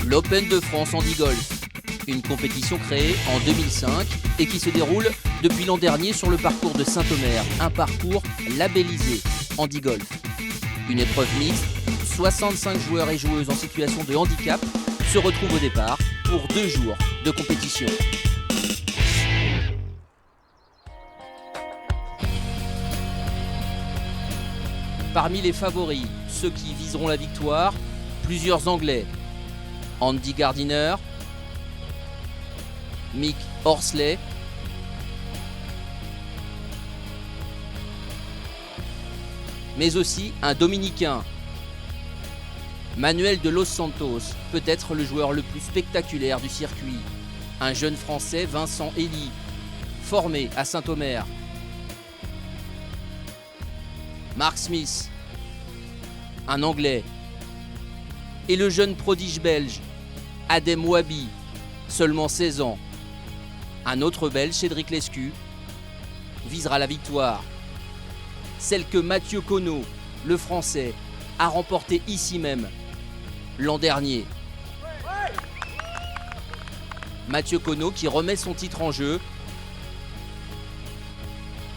L'Open de France Handi Golf, une compétition créée en 2005 et qui se déroule depuis l'an dernier sur le parcours de Saint-Omer, un parcours labellisé Handi Golf. Une épreuve mixte, 65 joueurs et joueuses en situation de handicap se retrouvent au départ pour 2 jours de compétition. Parmi les favoris, ceux qui viseront la victoire, plusieurs Anglais. Andy Gardiner, Mick Horsley, mais aussi un Dominicain, Manuel de Los Santos, peut-être le joueur le plus spectaculaire du circuit. Un jeune Français, Vincent Elie, formé à Saint-Omer. Mark Smith, un Anglais. Et le jeune prodige belge, Adem Ouabi, seulement 16 ans. Un autre Belge, Cédric Lescu, visera la victoire. Celle que Mathieu Conot, le Français, a remportée ici même, l'an dernier. Mathieu Conot qui remet son titre en jeu.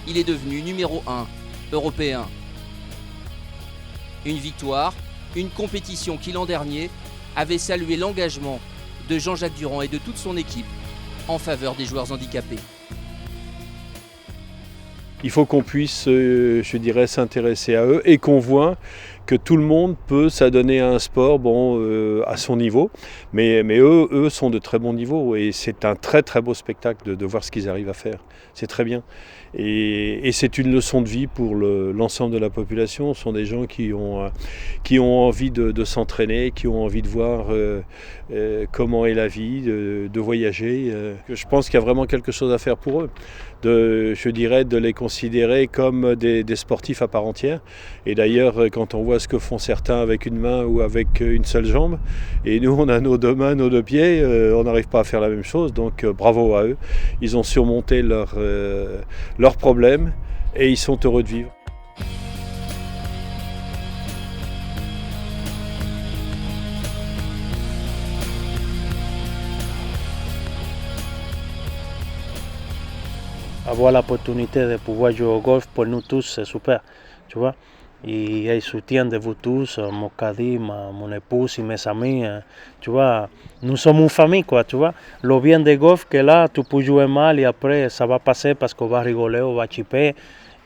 Il est devenu numéro 1 européen. Une victoire, une compétition qui l'an dernier avait salué l'engagement de Jean-Jacques Durand et de toute son équipe en faveur des joueurs handicapés. Il faut qu'on puisse, je dirais, s'intéresser à eux et qu'on voit que tout le monde peut s'adonner à un sport à son niveau. Mais eux sont de très bons niveaux et c'est un très très beau spectacle de voir ce qu'ils arrivent à faire. C'est très bien. Et c'est une leçon de vie pour l'ensemble de la population. Ce sont des gens qui ont envie de s'entraîner, qui ont envie de voir comment est la vie, de voyager. Je pense qu'il y a vraiment quelque chose à faire pour eux. Je dirais de les considérer comme des sportifs à part entière. Et d'ailleurs, quand on voit ce que font certains avec une main ou avec une seule jambe, et nous on a nos 2 mains, nos 2 pieds, on n'arrive pas à faire la même chose. Donc bravo à eux. Ils ont surmonté leurs problèmes et ils sont heureux de vivre. Avoir l'opportunité de pouvoir jouer au golf, pour nous tous, c'est super, tu vois. Et il soutien de vous tous, mon caddie, mon épouse et mes amis, tu vois. Nous sommes une famille, quoi, tu vois. Le bien de golf, que là, tu peux jouer mal et après, ça va passer parce qu'on va rigoler, on va chipper.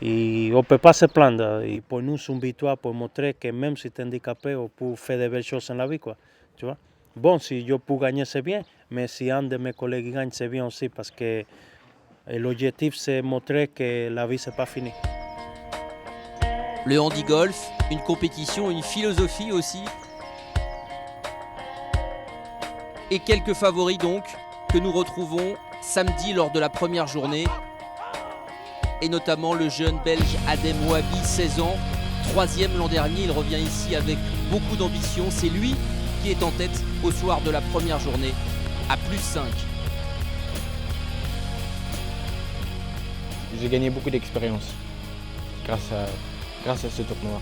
Et on ne peut pas se plaindre. Et pour nous, c'est une victoire pour montrer que même si tu es handicapé, on peut faire de belles choses dans la vie, quoi, tu vois. Bon, si je peux gagner, c'est bien, mais si un de mes collègues gagne, c'est bien aussi parce que l'objectif, c'est montrer que la vie, c'est pas fini. Le handi golf, une compétition, une philosophie aussi. Et quelques favoris donc que nous retrouvons samedi lors de la première journée. Et notamment le jeune belge Adem Ouabi, 16 ans, 3e l'an dernier. Il revient ici avec beaucoup d'ambition. C'est lui qui est en tête au soir de la première journée à +5. J'ai gagné beaucoup d'expérience grâce à ce tournoi.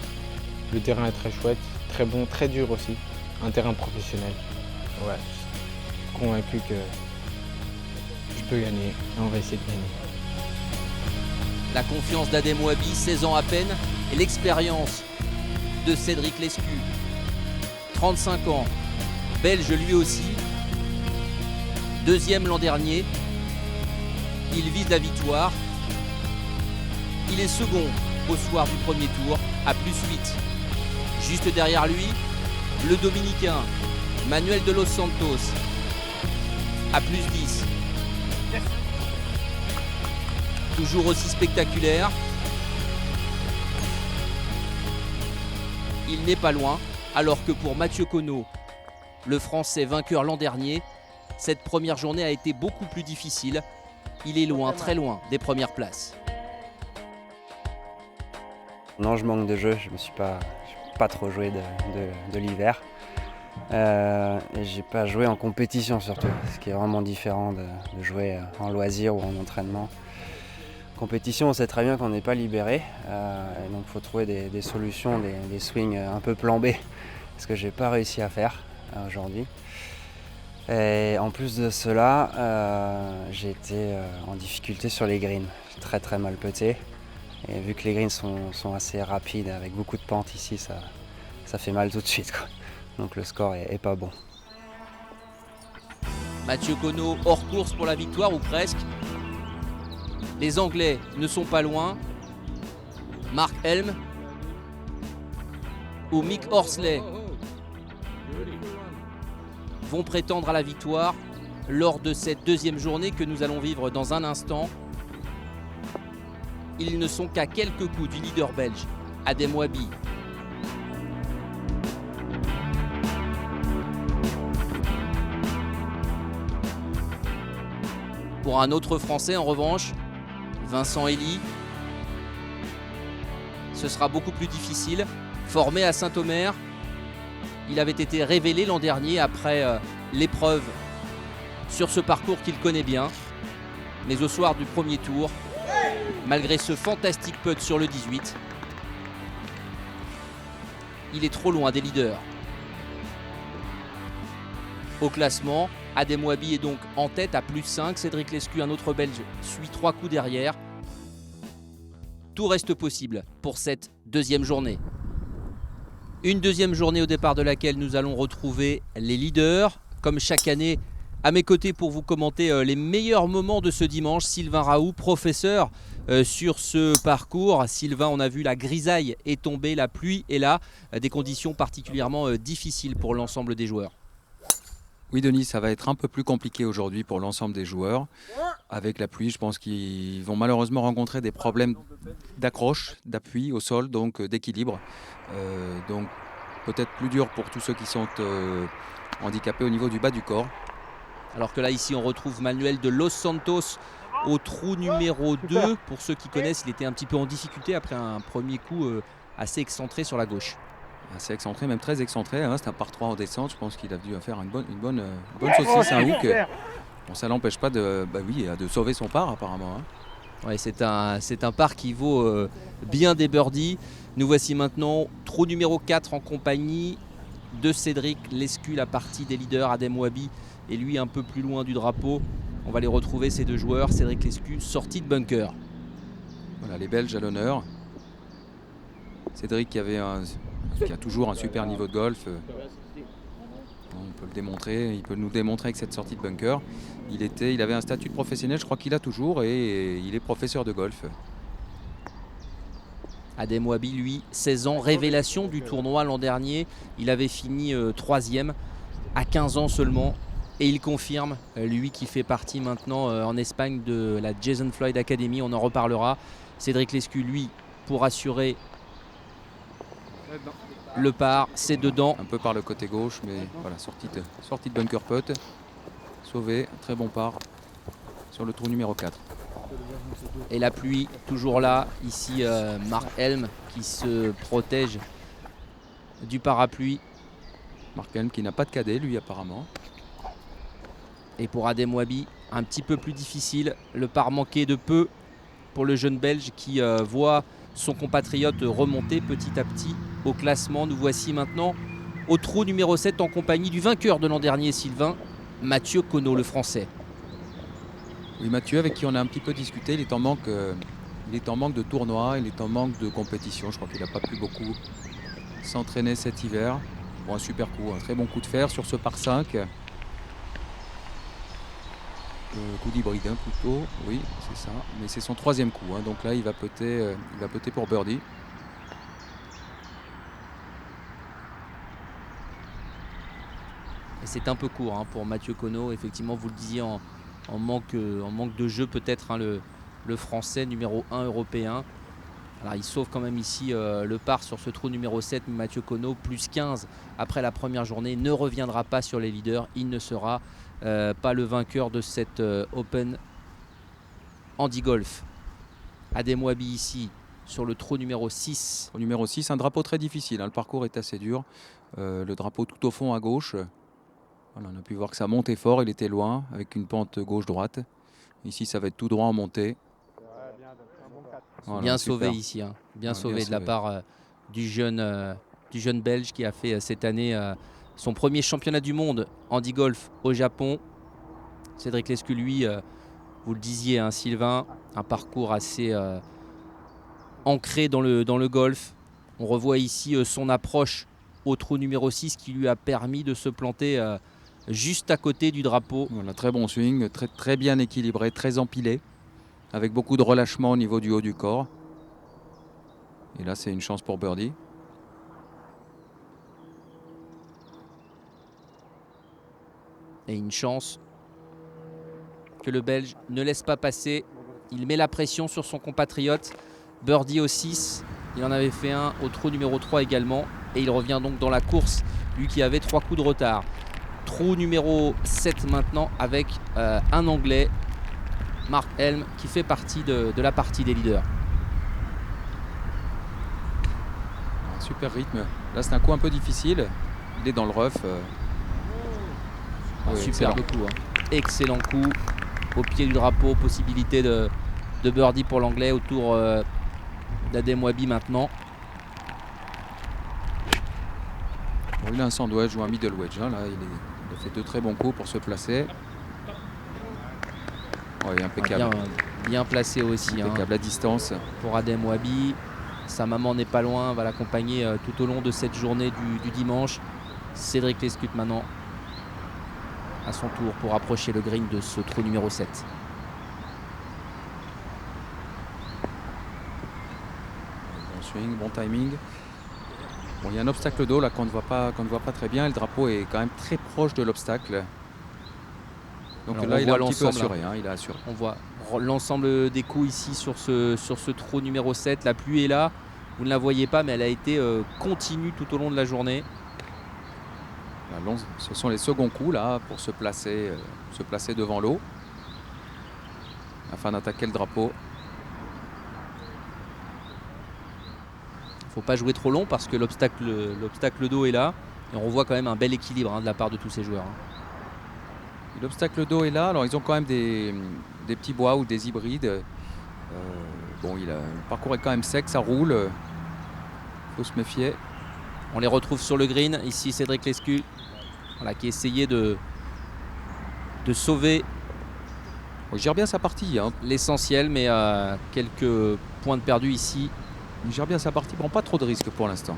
Le terrain est très chouette, très bon, très dur aussi. Un terrain professionnel. Ouais, je suis convaincu que je peux gagner et on va essayer de gagner. La confiance d'Adem Ouabi, 16 ans à peine, et l'expérience de Cédric Lescu, 35 ans, belge lui aussi, 2e l'an dernier. Il vise la victoire. Il est second au soir du premier tour à +8. Juste derrière lui, le Dominicain Manuel de Los Santos à +10. Toujours aussi spectaculaire. Il n'est pas loin, alors que pour Mathieu Conot, le Français vainqueur l'an dernier, cette première journée a été beaucoup plus difficile. Il est loin, très loin des premières places. Non, je manque de jeu, je n'ai pas trop joué de l'hiver. Et j'ai pas joué en compétition surtout, ce qui est vraiment différent de jouer en loisir ou en entraînement. Compétition, on sait très bien qu'on n'est pas libéré, et donc il faut trouver des solutions, des swings un peu plan B, ce que j'ai pas réussi à faire aujourd'hui. Et en plus de cela, j'ai été en difficulté sur les greens. J'ai très très mal puté. Et vu que les greens sont assez rapides, avec beaucoup de pentes ici, ça fait mal tout de suite, quoi. Donc le score est pas bon. Mathieu Conneau hors course pour la victoire, ou presque. Les Anglais ne sont pas loin. Mark Helm ou Mick Horsley vont prétendre à la victoire lors de cette deuxième journée que nous allons vivre dans un instant. Ils ne sont qu'à quelques coups du leader belge, Adem Wahbi. Pour un autre Français, en revanche, Vincent Elie, ce sera beaucoup plus difficile. Formé à Saint-Omer, il avait été révélé l'an dernier après l'épreuve sur ce parcours qu'il connaît bien. Mais au soir du premier tour, malgré ce fantastique putt sur le 18, il est trop loin des leaders. Au classement, Adem Wahbi est donc en tête à +5. Cédric Lescu, un autre Belge, suit 3 coups derrière. Tout reste possible pour cette deuxième journée. Une deuxième journée au départ de laquelle nous allons retrouver les leaders. Comme chaque année, à mes côtés pour vous commenter les meilleurs moments de ce dimanche, Sylvain Raoult, professeur sur ce parcours. Sylvain, on a vu la grisaille est tombée, la pluie est là, des conditions particulièrement difficiles pour l'ensemble des joueurs. Oui Denis, ça va être un peu plus compliqué aujourd'hui pour l'ensemble des joueurs. Avec la pluie, je pense qu'ils vont malheureusement rencontrer des problèmes d'accroche, d'appui au sol, donc d'équilibre. Donc peut-être plus dur pour tous ceux qui sont handicapés au niveau du bas du corps. Alors que là, ici, on retrouve Manuel de Los Santos au trou numéro 2. Pour ceux qui connaissent, il était un petit peu en difficulté après un premier coup assez excentré sur la gauche. Assez excentré, même très excentré, hein. C'est un par 3 en descente. Je pense qu'il a dû faire une bonne saucisse, un hook. Bon, ça l'empêche pas de sauver son par apparemment, hein. Ouais, c'est un par qui vaut bien des birdies. Nous voici maintenant trou numéro 4 en compagnie de Cédric Lescu, la partie des leaders. Adem Wahbi et lui un peu plus loin du drapeau. On va les retrouver, ces deux joueurs. Cédric Lescu sorti de bunker. Voilà, les Belges à l'honneur. Cédric qui a toujours un super niveau de golf. On peut le démontrer, il peut nous démontrer avec cette sortie de bunker. Il avait un statut de professionnel, je crois qu'il a toujours, et il est professeur de golf. Adem Wahbi, lui, 16 ans, révélation du tournoi l'an dernier. Il avait fini 3e à 15 ans seulement. Et il confirme, lui qui fait partie maintenant en Espagne de la Jason Floyd Academy, on en reparlera. Cédric Lescu, lui, pour assurer le par, c'est dedans. Un peu par le côté gauche, mais voilà, sortie de bunker putt. Sauvé, très bon par sur le trou numéro 4. Et la pluie, toujours là. Ici, Mark Helm qui se protège du parapluie. Mark Helm qui n'a pas de cadet, lui, apparemment. Et pour Adem Wahbi, un petit peu plus difficile. Le par manqué de peu pour le jeune Belge qui voit son compatriote remonter petit à petit au classement. Nous voici maintenant au trou numéro 7 en compagnie du vainqueur de l'an dernier, Sylvain, Mathieu Conneau, le Français. Oui, Mathieu, avec qui on a un petit peu discuté, il est en manque de tournoi, il est en manque de compétition. Je crois qu'il n'a pas pu beaucoup s'entraîner cet hiver. Bon, un super coup, un très bon coup de fer sur ce par 5. Coup d'hybride plutôt, oui c'est ça, mais c'est son 3e coup, hein. Donc là il va putter pour birdie. Et c'est un peu court hein, pour Mathieu Conneau, effectivement vous le disiez en manque de jeu peut-être, hein, le Français numéro 1 européen. Alors il sauve quand même ici le par sur ce trou numéro 7, mais Mathieu Conneau plus 15 après la première journée ne reviendra pas sur les leaders, il ne sera pas le vainqueur de cette Open Handy Golf. Adem Wahbi ici sur le trou numéro 6. Au numéro 6, un drapeau très difficile, hein. Le parcours est assez dur. Le drapeau tout au fond à gauche. Voilà, on a pu voir que ça montait fort, il était loin avec une pente gauche-droite. Ici ça va être tout droit en montée. Voilà, bien sauvé ici, hein. Bien sauvé de la part du jeune Belge qui a fait cette année son premier championnat du monde handi golf au Japon. Cédric Lescu, lui, vous le disiez, hein, Sylvain, un parcours assez ancré dans le golf. On revoit ici son approche au trou numéro 6 qui lui a permis de se planter juste à côté du drapeau. Voilà, très bon swing, très bien équilibré, très empilé, avec beaucoup de relâchement au niveau du haut du corps. Et là, c'est une chance pour birdie. Et une chance que le Belge ne laisse pas passer. Il met la pression sur son compatriote. Birdie au 6. Il en avait fait un au trou numéro 3 également. Et il revient donc dans la course, lui qui avait 3 coups de retard. Trou numéro 7 maintenant avec un Anglais, Mark Helm, qui fait partie de la partie des leaders. Un super rythme. Là, c'est un coup un peu difficile. Il est dans le rough. Un superbe coup. Hein. Excellent coup. Au pied du drapeau, possibilité de birdie pour l'Anglais autour d'Adem Wabi maintenant. Bon, il a un sandwich ou un middle wedge. Hein, là, il a fait de très bons coups pour se placer. Ouais, impeccable. Bien placé aussi. Impeccable hein, à distance. pour Adem Wabi. Sa maman n'est pas loin, va l'accompagner tout au long de cette journée du dimanche. Cédric Lescu maintenant à son tour pour approcher le green de ce trou numéro 7. Bon swing, bon timing. Bon, il y a un obstacle d'eau là qu'on ne voit pas très bien. Le drapeau est quand même très proche de l'obstacle. Donc Alors, là, il est un petit peu l'ensemble, assuré. Hein, il a assuré. On voit l'ensemble des coups ici sur ce trou numéro 7. La pluie est là. Vous ne la voyez pas, mais elle a été continue tout au long de la journée. Là, ce sont les seconds coups là pour se placer devant l'eau afin d'attaquer le drapeau. Il ne faut pas jouer trop long parce que l'obstacle d'eau est là. Et on revoit quand même un bel équilibre hein, de la part de tous ces joueurs. Hein. L'obstacle d'eau est là. Alors ils ont quand même des petits bois ou des hybrides. Bon, le parcours est quand même sec, ça roule. Il faut se méfier. On les retrouve sur le green. Ici, Cédric Lescu voilà, qui essayait de sauver Il gère bien sa partie. Hein. l'essentiel, mais quelques points de perdu ici. Il gère bien sa partie, prend pas trop de risques pour l'instant.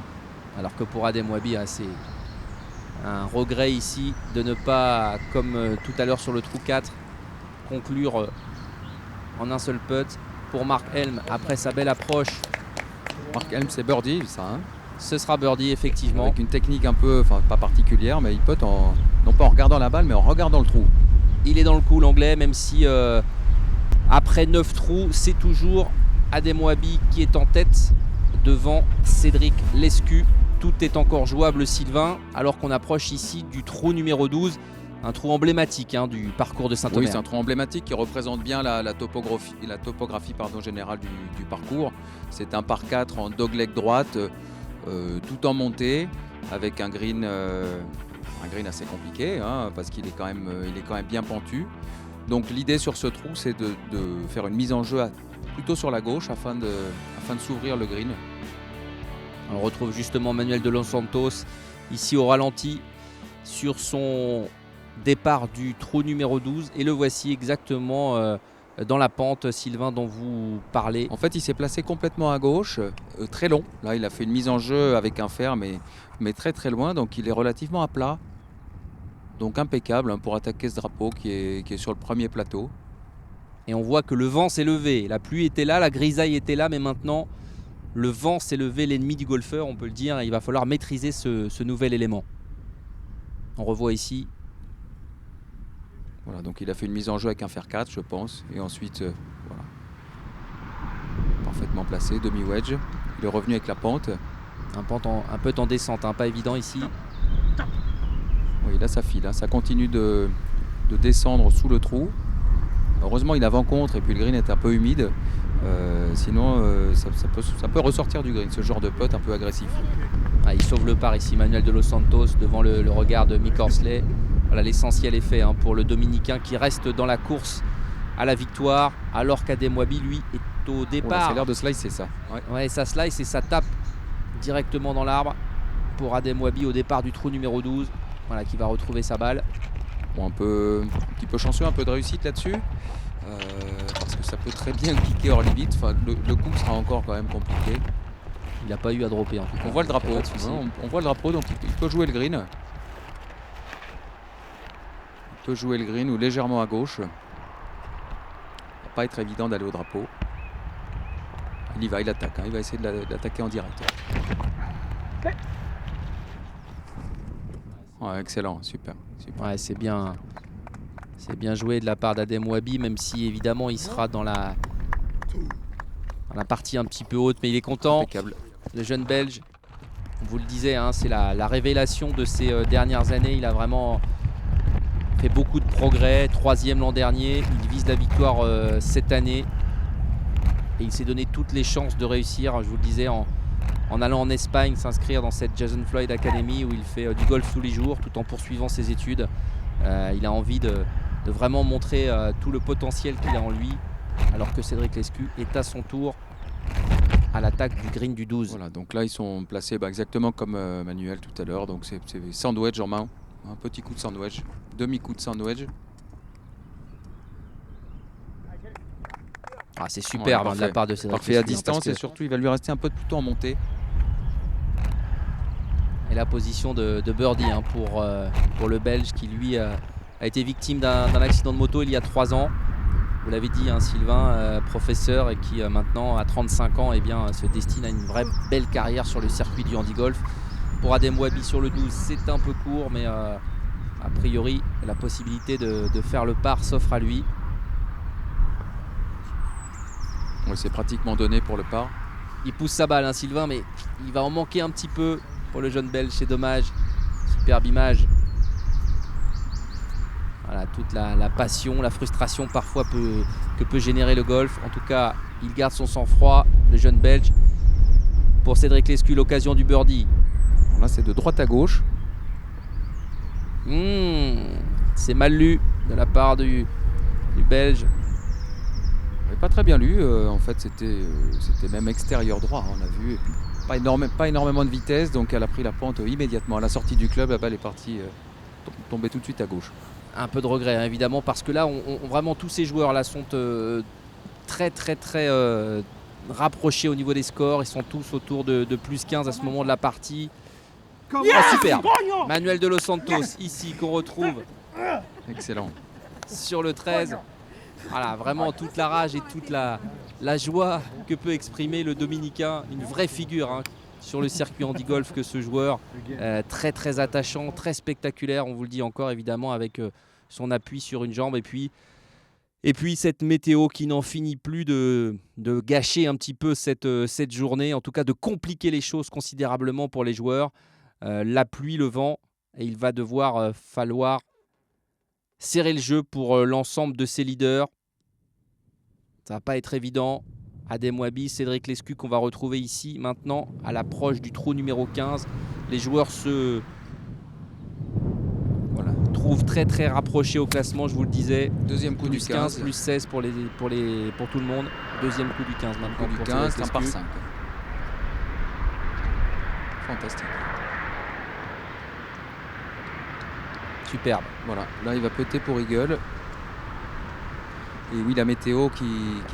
Alors que pour Adem Wabi, c'est un regret ici de ne pas, comme tout à l'heure sur le trou 4, conclure en un seul putt. Pour Mark Helm, après sa belle approche, Mark Helm, c'est birdie, ça. Hein. ce sera birdie effectivement. Avec une technique un peu, enfin pas particulière, mais il putt non pas en regardant la balle, mais en regardant le trou. Il est dans le coup l'Anglais, même si après 9 trous, c'est toujours Adem Wabi qui est en tête devant Cédric Lescu. Tout est encore jouable, Sylvain, alors qu'on approche ici du trou numéro 12, un trou emblématique hein, du parcours de Saint-Omer. Oui, c'est un trou emblématique qui représente bien la topographie générale du parcours. C'est un par 4 en dogleg droite, tout en montée, avec un green assez compliqué, hein, parce qu'il est quand même bien pentu. Donc l'idée sur ce trou, c'est de faire une mise en jeu plutôt sur la gauche afin de s'ouvrir le green. On retrouve justement Manuel de Los Santos ici au ralenti sur son départ du trou numéro 12 et le voici exactement dans la pente, Sylvain, dont vous parlez. En fait, il s'est placé complètement à gauche, très long. Là, il a fait une mise en jeu avec un fer, mais très très loin, donc il est relativement à plat. Donc impeccable hein, pour attaquer ce drapeau qui est sur le premier plateau. Et on voit que le vent s'est levé. La pluie était là, la grisaille était là, mais maintenant le vent s'est levé, l'ennemi du golfeur, on peut le dire. Il va falloir maîtriser ce nouvel élément. On revoit ici. Voilà, donc il a fait une mise en jeu avec un fer 4, je pense. Et ensuite, voilà. Parfaitement placé, demi-wedge. Il est revenu avec la pente. Un peu en descente, hein, pas évident ici. Oui, là ça file, hein. Ça continue de descendre sous le trou. Heureusement, il a vent contre et puis le green est un peu humide. Sinon, ça peut ressortir du green, ce genre de putt un peu agressif. Ah, il sauve le par ici, Manuel de Los Santos, devant le regard de Mick Horsley. Voilà, l'essentiel est fait hein, pour le Dominicain qui reste dans la course à la victoire, alors qu'Adem Wabi, lui, est au départ. Ça a l'air de slicer ça. Ouais, ça slice et ça tape directement dans l'arbre pour Adem Wabi au départ du trou numéro 12. voilà, qui va retrouver sa balle. Bon, un petit peu chanceux, un peu de réussite là-dessus. Parce que ça peut très bien piquer hors limite. Enfin, le coup sera encore quand même compliqué. Il n'a pas eu à dropper en tout cas. On voit le drapeau, Pas de souci. on voit le drapeau, donc il peut jouer le green. Il peut jouer le green ou légèrement à gauche. Ça va pas être évident d'aller au drapeau. Il attaque, il va essayer de l'attaquer en direct. Ouais, excellent, super. Ouais, c'est bien joué de la part d'Adem Wabi, même si évidemment il sera dans la partie un petit peu haute, mais il est content. Impeccable. Le jeune Belge, on vous le disait, hein, c'est la révélation de ces dernières années. Il a vraiment fait beaucoup de progrès. 3e l'an dernier, il vise la victoire cette année. Et il s'est donné toutes les chances de réussir, je vous le disais, en allant en Espagne s'inscrire dans cette Jason Floyd Academy où il fait du golf tous les jours tout en poursuivant ses études. Il a envie de vraiment montrer tout le potentiel qu'il a en lui, alors que Cédric Lescu est à son tour à l'attaque du green du 12. Voilà, donc là ils sont placés exactement comme Manuel tout à l'heure. Donc c'est sandwich en main. Un petit coup de sandwich, demi-coup de sandwich. Ah, c'est superbe de la part de Cédric Parfait Lescu, à distance, et surtout il va lui rester un peu de plutôt en montée. Et la position de birdie pour le Belge qui lui a été victime d'un accident de moto il y a 3 ans. Vous l'avez dit, hein, Sylvain, professeur, et qui maintenant à 35 ans se destine à une vraie belle carrière sur le circuit du handi-golf. Pour Adem Wabi sur le 12, c'est un peu court, mais a priori la possibilité de faire le par s'offre à lui. Oui, c'est pratiquement donné pour le par. Il pousse sa balle, hein, Sylvain, mais il va en manquer un petit peu pour le jeune Belge, c'est dommage. Superbe image. Voilà, toute la passion, la frustration parfois que peut générer le golf. En tout cas, il garde son sang-froid, le jeune Belge. Pour Cédric Lescu, l'occasion du birdie. Là, c'est de droite à gauche. C'est mal lu de la part du Belge. Pas très bien lu, en fait c'était même extérieur droit, on a vu, et puis pas énormément de vitesse, donc elle a pris la pente immédiatement à la sortie du club. La balle est partie tomber tout de suite à gauche. Un peu de regret, hein, évidemment, parce que là vraiment tous ces joueurs là sont très rapprochés au niveau des scores. Ils sont tous autour de plus 15 à ce moment de la partie. Superbe Manuel de Los Santos ici qu'on retrouve. Excellent. Sur le 13. Voilà, vraiment toute la rage et toute la joie que peut exprimer le Dominicain. Une vraie figure, hein, sur le circuit handi-golf que ce joueur. Très attachant, très spectaculaire. On vous le dit encore, évidemment, avec son appui sur une jambe. Et puis cette météo qui n'en finit plus de gâcher un petit peu cette journée. En tout cas, de compliquer les choses considérablement pour les joueurs. La pluie, le vent. Et il va falloir serrer le jeu pour l'ensemble de ses leaders. Ça va pas être évident. Adem Wabi, Cédric Lescu qu'on va retrouver ici maintenant à l'approche du trou numéro 15. Les joueurs se trouvent très rapprochés au classement, je vous le disais. Deuxième coup plus du 15. Plus 16 pour tout le monde. Deuxième coup du 15 maintenant. Coup du 15, un par 5. Fantastique. Superbe. Voilà, là il va péter pour Eagle. Et oui, la météo qui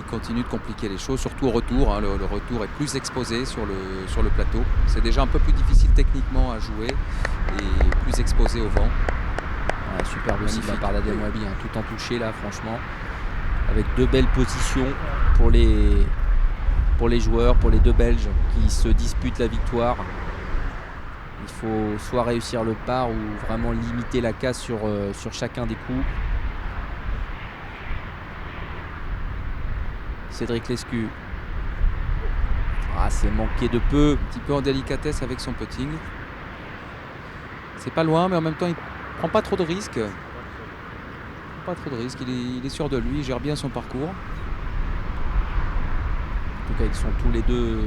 continue de compliquer les choses, surtout au retour. Hein, le retour est plus exposé sur le plateau. C'est déjà un peu plus difficile techniquement à jouer et plus exposé au vent. Ouais, superbe aussi de la part d'Adem Wabi, hein, tout en touché là, franchement. Avec 2 belles positions pour les joueurs, pour les 2 Belges qui se disputent la victoire. Il faut soit réussir le par ou vraiment limiter la casse sur chacun des coups. Cédric Lescu. C'est manqué de peu. Un petit peu en délicatesse avec son putting. C'est pas loin, mais en même temps, il prend pas trop de risques. Il est sûr de lui, il gère bien son parcours. En tout cas, ils sont tous les deux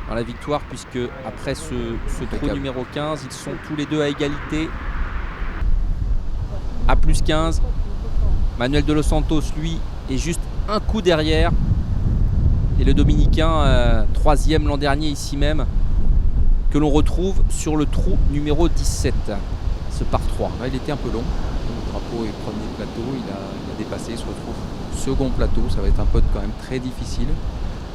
dans la victoire, puisque après ce trou numéro 15, ils sont tous les deux à égalité. À plus 15. Manuel de Los Santos, lui, est juste un coup derrière. Et le Dominicain, 3e l'an dernier ici même, que l'on retrouve sur le trou numéro 17. ce par 3. Là, il était un peu long. Le drapeau est premier plateau, il a dépassé, il se retrouve second plateau. Ça va être un putt quand même très difficile.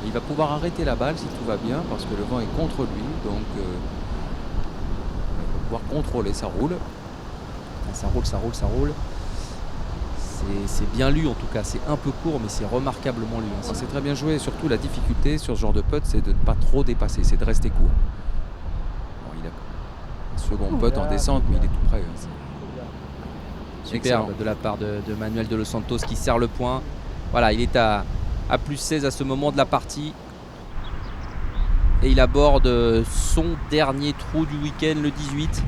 Et il va pouvoir arrêter la balle si tout va bien parce que le vent est contre lui. Donc il va pouvoir contrôler, ça roule. Ça roule. C'est bien lu en tout cas, c'est un peu court mais c'est remarquablement lu. Hein. C'est très bien joué et surtout la difficulté sur ce genre de putt c'est de ne pas trop dépasser, c'est de rester court. Bon, il a un second putt en descente mais il est tout près. Hein. Superbe Excellent. de la part de Manuel de Los Santos qui serre le point. Voilà, il est à plus 16 à ce moment de la partie. Et il aborde son dernier trou du week-end, le 18,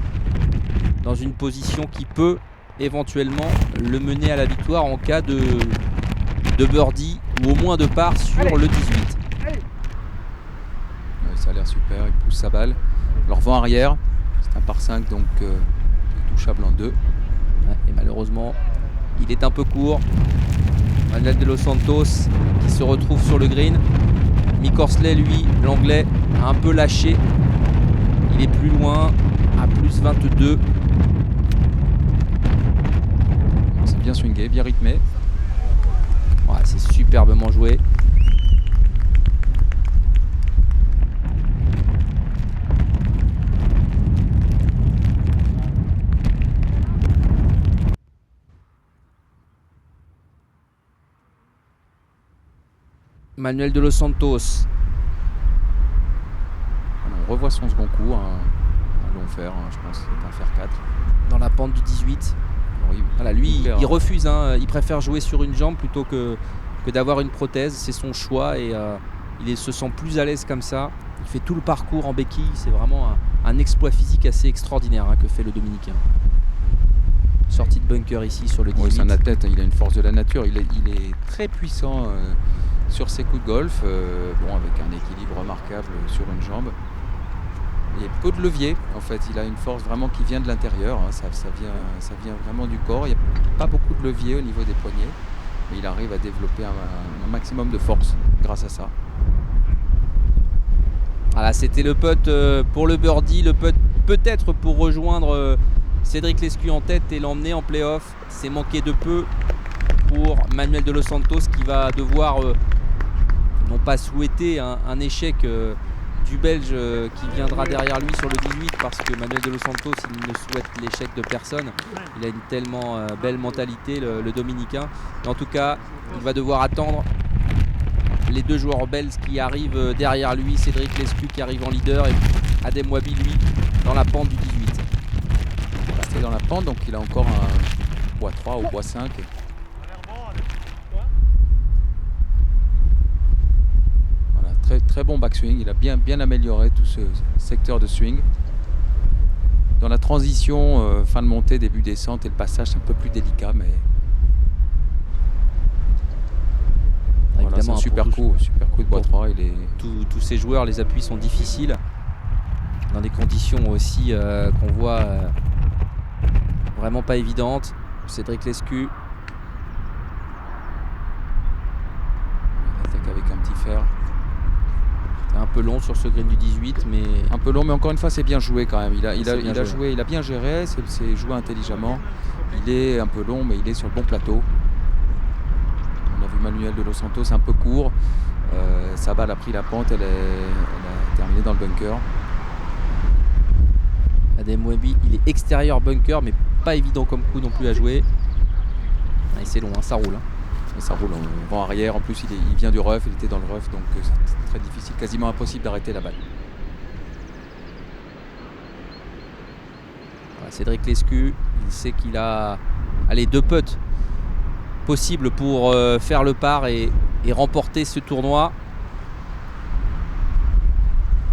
dans une position qui peut éventuellement le mener à la victoire en cas de birdie ou au moins de par sur le 18. Ouais, ça a l'air super, il pousse sa balle. Alors vent arrière, c'est un par 5 donc il est touchable en 2. Ouais, et malheureusement, il est un peu court. Manuel de Los Santos qui se retrouve sur le green. Mick Horsley, lui, l'anglais, a un peu lâché. Il est plus loin, à plus 22. C'est bien swingé, bien rythmé. Ouais, c'est superbement joué. Manuel de Los Santos. On revoit son second coup, un long fer, hein, je pense, c'est un fer 4. Dans la pente du 18. Voilà, lui, il refuse, hein, il préfère jouer sur une jambe plutôt que d'avoir une prothèse. C'est son choix et il se sent plus à l'aise comme ça. Il fait tout le parcours en béquille. C'est vraiment un exploit physique assez extraordinaire que fait le Dominicain. Sortie de bunker ici sur le 18. Oui, c'est un athlète, il a une force de la nature. Il est très puissant sur ses coups de golf, avec un équilibre remarquable sur une jambe. Il y a peu de levier, en fait. Il a une force vraiment qui vient de l'intérieur. Hein. Ça vient vraiment du corps. Il n'y a pas beaucoup de levier au niveau des poignets. Mais il arrive à développer un maximum de force grâce à ça. Voilà, c'était le putt pour le birdie. Le putt peut-être pour rejoindre Cédric Lescu en tête et l'emmener en play-off. C'est manqué de peu pour Manuel de Los Santos qui va devoir, non pas souhaiter un échec du Belge qui viendra derrière lui sur le 18 parce que Manuel de Los Santos il ne souhaite l'échec de personne. Il a une tellement belle mentalité le Dominicain. Mais en tout cas, il va devoir attendre les deux joueurs belges qui arrivent derrière lui. Cédric Lescu qui arrive en leader et Adem Wabi lui dans la pente du 18. C'est dans la pente donc il a encore un bois 3 ou bois 5. Très, très bon backswing, il a bien amélioré tout ce secteur de swing. Dans la transition, fin de montée, début descente et le passage c'est un peu plus délicat mais voilà, c'est un super coup de bois 3. Tous ces joueurs, les appuis sont difficiles dans des conditions aussi qu'on voit vraiment pas évidentes. Cédric Lescu il attaque avec un petit fer. Un peu long sur ce green du 18, mais un peu long, mais encore une fois c'est bien joué quand même. Il a bien géré, c'est joué intelligemment. Il est un peu long, mais il est sur le bon plateau. On a vu Manuel de Los Santos un peu court. Sa balle a pris la pente, elle a terminé dans le bunker. Adem Wabi, il est extérieur bunker, mais pas évident comme coup non plus à jouer. Et c'est long, hein, ça roule. Et ça roule en vent arrière. En plus, il vient du rough, il était dans le rough, donc c'est très difficile, quasiment impossible d'arrêter la balle. Voilà, Cédric Lescu, il sait qu'il a deux putts possibles pour faire le par et remporter ce tournoi.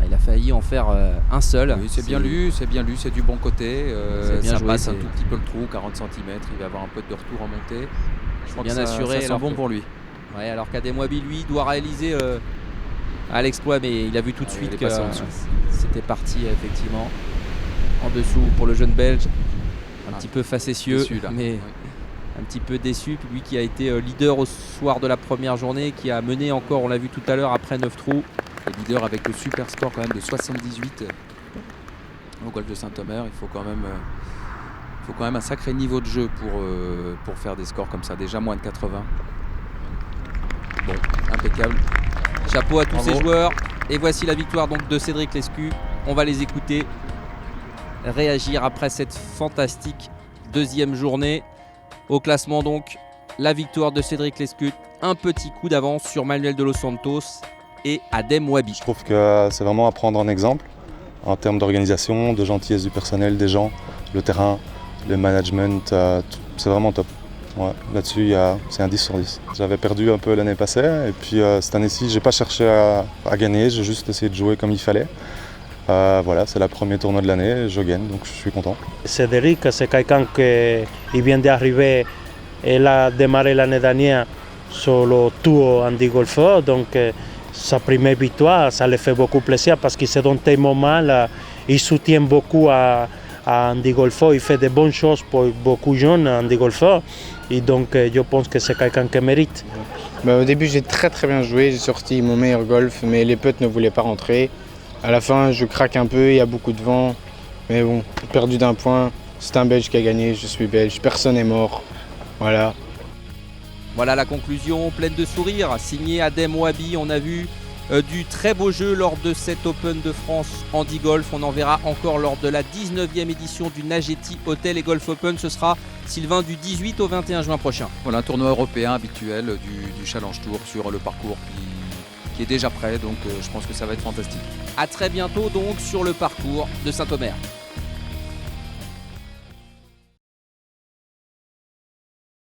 Il a failli en faire un seul. Oui, c'est bien lu, c'est du bon côté. Bien ça joué, passe un tout petit peu le trou, 40 cm, il va avoir un peu de retour en montée. Je crois bien que assuré, ça sent bon pour lui. Ouais, alors qu'Adem Wabi, lui, doit réaliser à l'exploit, mais il a vu tout de suite que c'était parti effectivement en dessous pour le jeune Belge. Un petit peu facétieux, déçu, là. Mais un petit peu déçu. Puis lui qui a été leader au soir de la première journée, qui a mené encore, on l'a vu tout à l'heure, après 9 trous. Et leader avec le super score quand même de 78 au golf de Saint-Omer. Il faut quand même Il faut quand même un sacré niveau de jeu pour faire des scores comme ça. Déjà moins de 80. Bon, impeccable. Chapeau à tous ces joueurs. Et voici la victoire donc de Cédric Lescu. On va les écouter réagir après cette fantastique deuxième journée. Au classement donc, la victoire de Cédric Lescu. Un petit coup d'avance sur Manuel de los Santos et Adem Wabi. Je trouve que c'est vraiment à prendre en exemple en termes d'organisation, de gentillesse du personnel, des gens, le terrain, le management, c'est vraiment top. Ouais, là-dessus, c'est un 10 sur 10. J'avais perdu un peu l'année passée et puis cette année-ci, je n'ai pas cherché à gagner, j'ai juste essayé de jouer comme il fallait. Voilà, c'est le premier tournoi de l'année, je gagne, donc je suis content. Cédric, c'est quelqu'un qui vient d'arriver, il a démarré l'année dernière sur le Tour Andy Golfer, donc sa première victoire, ça lui fait beaucoup plaisir parce qu'il se donne tellement mal, il soutient beaucoup à Andy Golfer, il fait de bonnes choses pour beaucoup de jeunes Andy Golfer, et donc je pense que c'est quelqu'un qui mérite. Au début j'ai très bien joué, j'ai sorti mon meilleur golf, mais les putts ne voulaient pas rentrer. À la fin je craque un peu, il y a beaucoup de vent, mais bon, perdu d'un point, c'est un Belge qui a gagné, je suis belge, personne n'est mort, voilà. Voilà la conclusion, pleine de sourires, signé Adem Wabi. On a vu du très beau jeu lors de cet Open de France Handi Golf. On en verra encore lors de la 19e édition du Nageti Hotel et Golf Open. Ce sera, Sylvain, du 18 au 21 juin prochain. Voilà, un tournoi européen habituel du Challenge Tour sur le parcours qui est déjà prêt. Donc je pense que ça va être fantastique. A très bientôt donc sur le parcours de Saint-Omer.